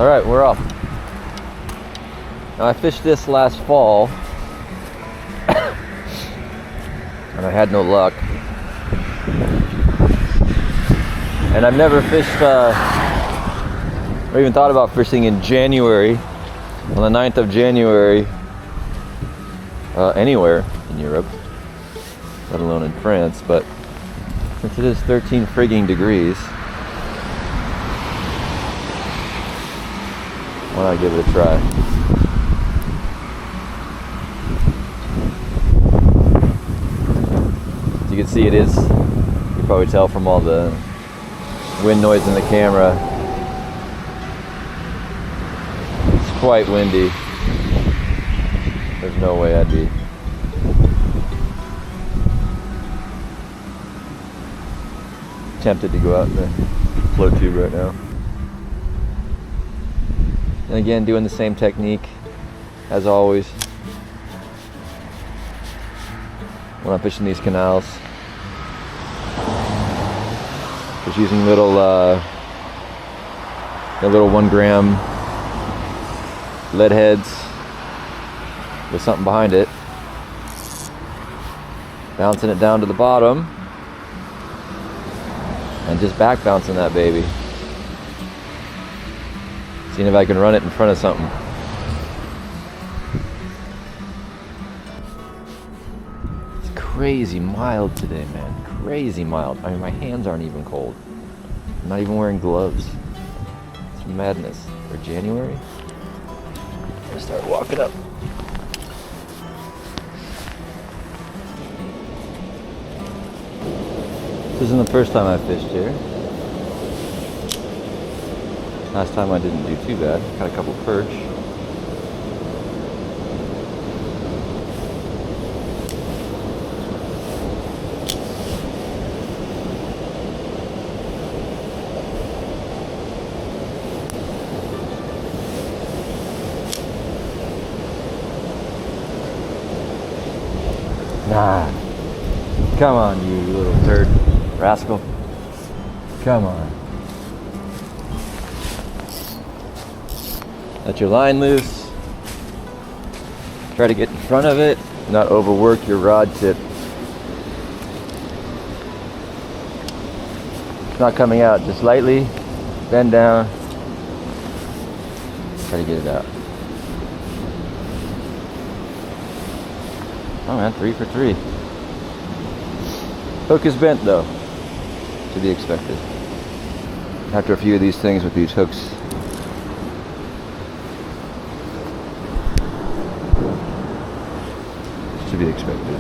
All right, we're off. Now I fished this last fall and I had no luck. And I've never fished or even thought about fishing in January, on the 9th of January, anywhere in Europe, let alone in France. But since it is 13 frigging degrees, why not give it a try? As you can see, it is, you can probably tell from all the wind noise in the camera, it's quite windy. There's no way I'd be tempted to go out in the float tube right now. And again, doing the same technique as always when I'm fishing these canals. Just using little 1 gram lead heads with something behind it, bouncing it down to the bottom and just back bouncing that baby, seeing if I can run it in front of something. It's crazy mild today, man. Crazy mild. I mean, my hands aren't even cold. I'm not even wearing gloves. It's madness. For January, I'm gonna start walking up. This isn't the first time I fished here. Last time I didn't do too bad. Got a couple perch. Nah. Come on, you little turd. Rascal. Come on. Let your line loose. Try to get in front of it, not overwork your rod tip. It's not coming out, just lightly bend down. Try to get it out. Oh man, 3 for 3. Hook is bent though, to be expected. After a few of these things with these hooks, to be expected.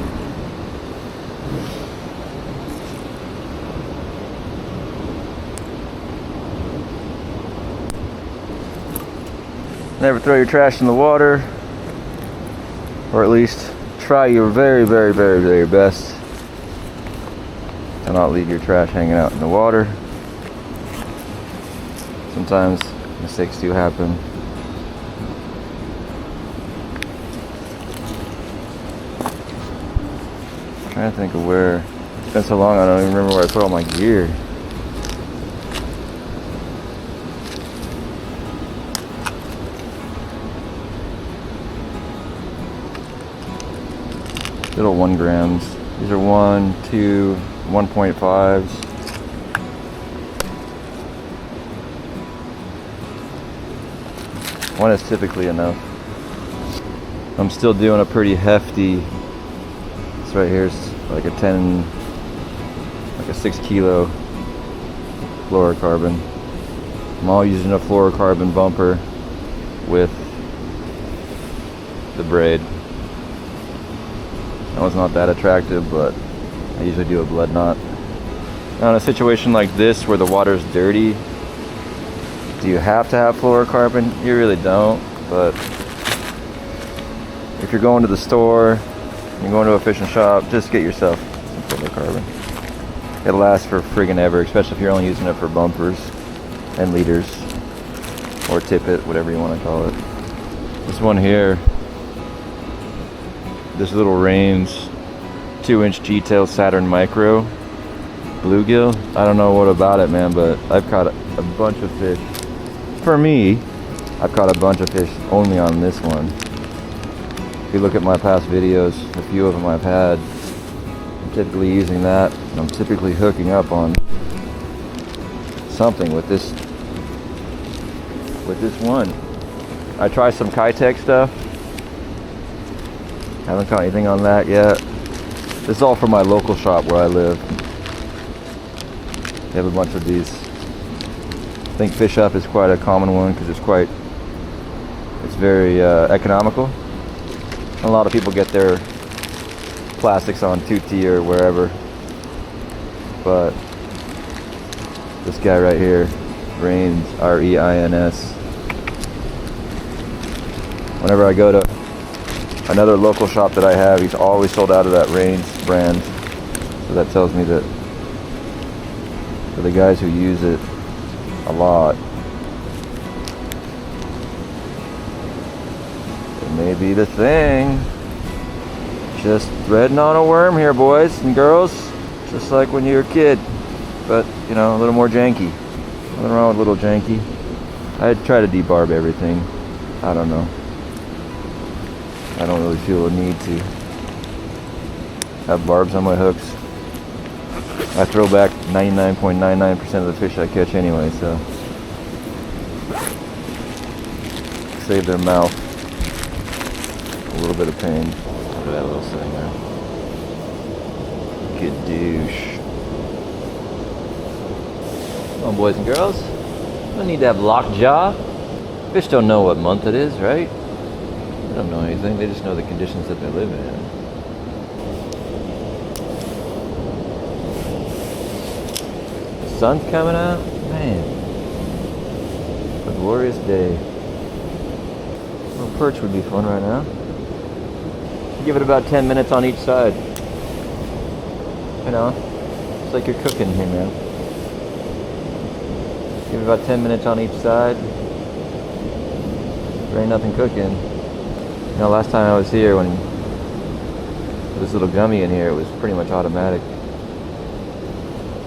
Never throw your trash in the water, or at least try your very, very, very, very best to not leave your trash hanging out in the water. Sometimes mistakes do happen. I'm trying to think of where. It's been so long I don't even remember where I put all my gear. Little 1 grams. These are 1, 2, 1.5s. One is typically enough. I'm still doing a pretty hefty. This right here is like a 6 kilo fluorocarbon. I'm all using a fluorocarbon bumper with the braid. That one's not that attractive, but I usually do a blood knot. Now in a situation like this where the water's dirty, do you have to have fluorocarbon? You really don't, but if you're going to the store, you're going to a fishing shop, just get yourself some fluorocarbon. It'll last for friggin' ever, especially if you're only using it for bumpers and leaders or tippet, whatever you want to call it. This one here, this little Rhone's 2-inch G-tail Saturn Micro bluegill. I don't know what about it, man, but I've caught a bunch of fish for me I've caught a bunch of fish only on this one. If you look at my past videos, a few of them I've had, I'm typically using that, and I'm typically hooking up on something with this one. I try some Kitech stuff. Haven't caught anything on that yet. This is all from my local shop where I live. They have a bunch of these. I think Fish Up is quite a common one because it's very economical. A lot of people get their plastics on 2T or wherever, but this guy right here, Rhine, R-E-I-N-S. Whenever I go to another local shop that I have, he's always sold out of that Rhine brand. So that tells me that for the guys who use it a lot, it may be the thing. Just threading on a worm here, boys and girls. Just like when you were a kid, but you know, a little more janky. Nothing wrong with a little janky. I try to debarb everything. I don't know. I don't really feel a need to have barbs on my hooks. I throw back 99.99% of the fish I catch anyway, so save their mouth a little bit of pain. Look at that little thing there. Good douche. Come on, boys and girls. No need to have lockjaw. Fish don't know what month it is, right? They don't know anything. They just know the conditions that they live in. The sun's coming out. Man, a glorious day. A little perch would be fun right now. Give it about 10 minutes on each side. You know, it's like you're cooking here, man. Give it about 10 minutes on each side. There ain't nothing cooking. You know, last time I was here, when this little gummy in here, it was pretty much automatic.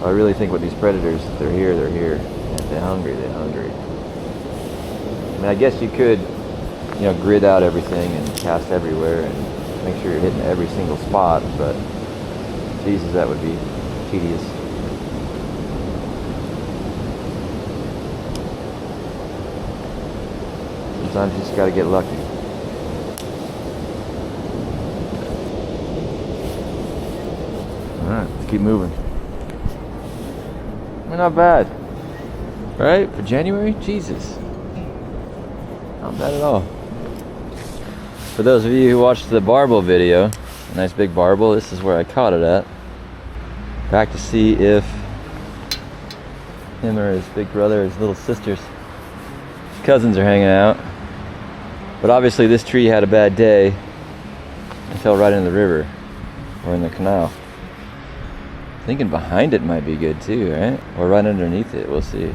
I really think with these predators, if they're here, they're here. If they're hungry, they're hungry. I mean, I guess you could, you know, grid out everything and cast everywhere and make sure you're hitting every single spot, but Jesus, that would be tedious. Sometimes you just gotta get lucky. Alright, let's keep moving. We're not bad. Right? For January? Jesus. Not bad at all. For those of you who watched the barbel video, a nice big barbel, this is where I caught it at. Back to see if him or his big brother or his little sisters, his cousins are hanging out. But obviously this tree had a bad day and fell right in the river or in the canal. Thinking behind it might be good too, right? Or right underneath it, we'll see.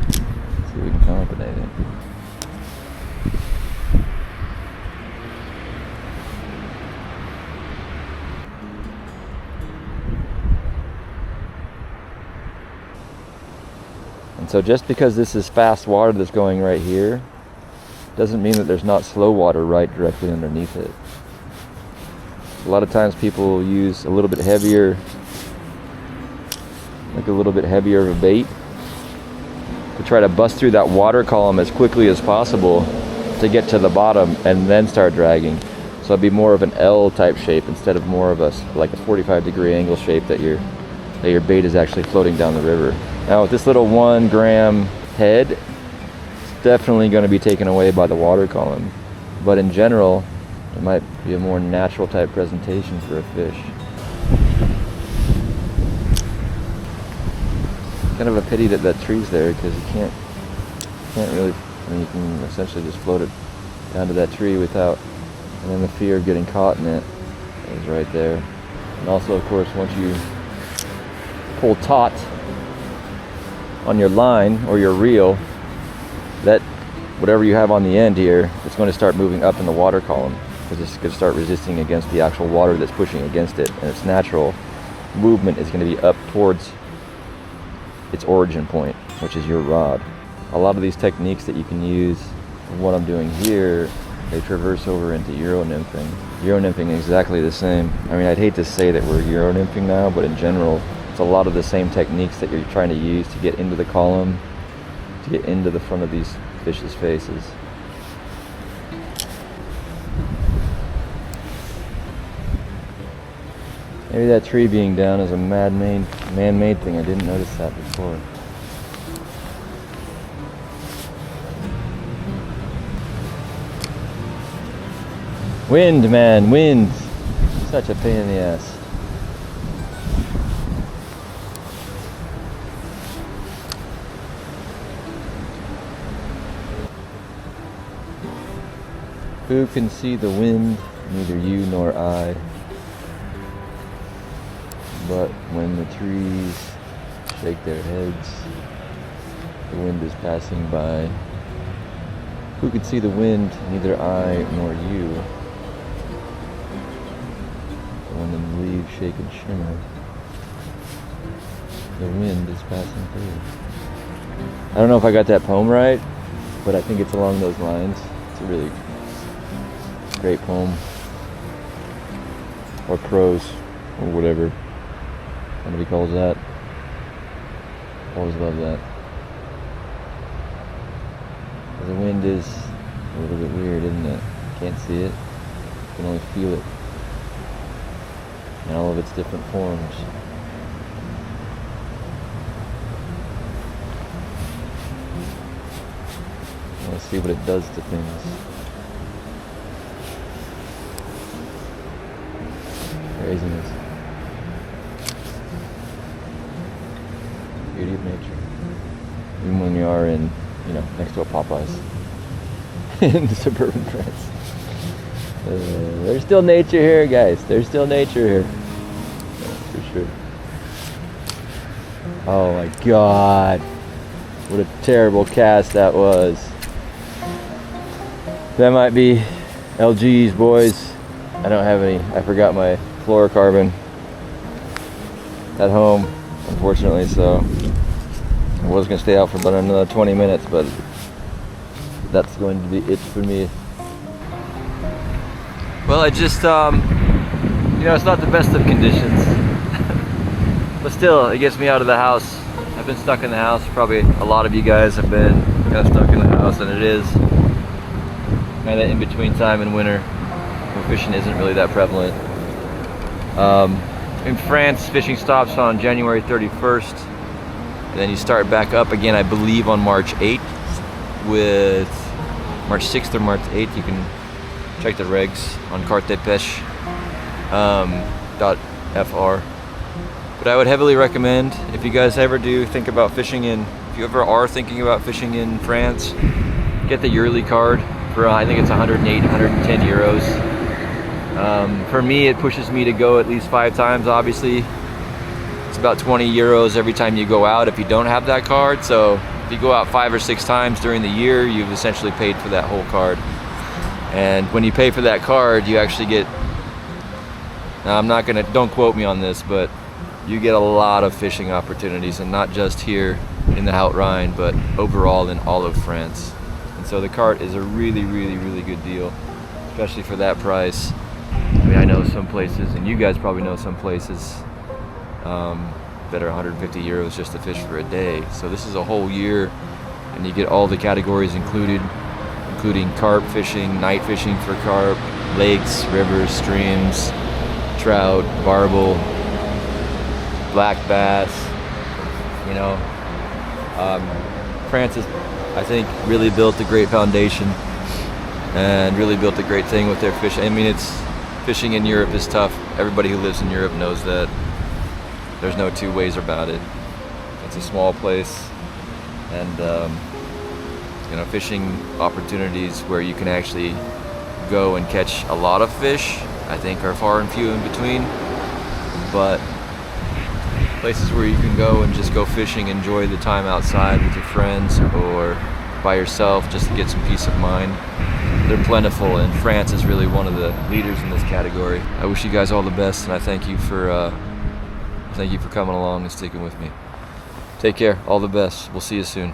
See if we can come up with anything. And so just because this is fast water that's going right here, doesn't mean that there's not slow water right directly underneath it. A lot of times people use a little bit heavier, like a little bit heavier of a bait to try to bust through that water column as quickly as possible to get to the bottom and then start dragging. So it'd be more of an L type shape instead of more of a like a 45-degree angle shape that your bait is actually floating down the river. Now with this little 1 gram head, it's definitely going to be taken away by the water column. But in general, it might be a more natural type presentation for a fish. Kind of a pity that that tree's there because you can't really, I mean, you can essentially just float it down to that tree without, and then the fear of getting caught in it is right there. And also, of course, once you pull taut on your line or your reel, that whatever you have on the end here, it's going to start moving up in the water column because it's going to start resisting against the actual water that's pushing against it, and its natural movement is going to be up towards its origin point, which is your rod. a lot of these techniques that you can use, what I'm doing here, they traverse over into Euro nymphing. Euro nymphing is exactly the same. I mean, I'd hate to say that we're Euro nymphing now, but in general, it's a lot of the same techniques that you're trying to use to get into the column, to get into the front of these fish's faces. Maybe that tree being down is a man-made thing. I didn't notice that before. Wind, man, wind. Such a pain in the ass. Who can see the wind? Neither you nor I. But when the trees shake their heads, the wind is passing by. Who can see the wind? Neither I nor you. When the leaves shake and shimmer, the wind is passing through. I don't know if I got that poem right, but I think it's along those lines. It's a really great poem, or prose, or whatever somebody calls that. Always love that. The wind is a little bit weird, isn't it? Can't see it, you can only feel it. And all of its different forms. Let's see what it does to things. Craziness. Beauty of nature. Even when you are in, next to a Popeyes in suburban France. There's still nature here, guys. There's still nature here. That's for sure. Oh my god. What a terrible cast that was. That might be LG's, boys. I don't have any. I forgot my fluorocarbon at home, unfortunately, so I was going to stay out for about another 20 minutes, but that's going to be it for me. Well, I just, it's not the best of conditions, but still, it gets me out of the house. I've been stuck in the house. Probably a lot of you guys have been kind of stuck in the house, and it is kind of that in-between time in winter where fishing isn't really that prevalent. In France, fishing stops on January 31st, and then you start back up again, I believe, on March 8th. With March 6th or March 8th, you can check the regs on cartepêche.fr. But I would heavily recommend, if you guys ever do think about fishing if you ever are thinking about fishing in France, get the yearly card for, I think it's 108, 110 euros. For me, it pushes me to go at least 5 times, obviously. It's about 20 euros every time you go out if you don't have that card. So if you go out 5 or 6 times during the year, you've essentially paid for that whole card. And when you pay for that card, you actually get, now don't quote me on this, but you get a lot of fishing opportunities, and not just here in the Haut-Rhin, but overall in all of France. And so the cart is a really, really, really good deal, especially for that price. I mean, I know some places, and you guys probably know some places that are 150 euros just to fish for a day. So this is a whole year, and you get all the categories including carp fishing, night fishing for carp, lakes, rivers, streams, trout, barbel, black bass. France has, I think, really built a great foundation and really built a great thing with their fishing. I mean, fishing in Europe is tough. Everybody who lives in Europe knows that. There's no two ways about it. It's a small place, and fishing opportunities where you can actually go and catch a lot of fish, I think, are far and few in between. But places where you can go and just go fishing, enjoy the time outside with your friends or by yourself just to get some peace of mind, they're plentiful, and France is really one of the leaders in this category. I wish you guys all the best, and I thank you for coming along and sticking with me. Take care, all the best. We'll see you soon.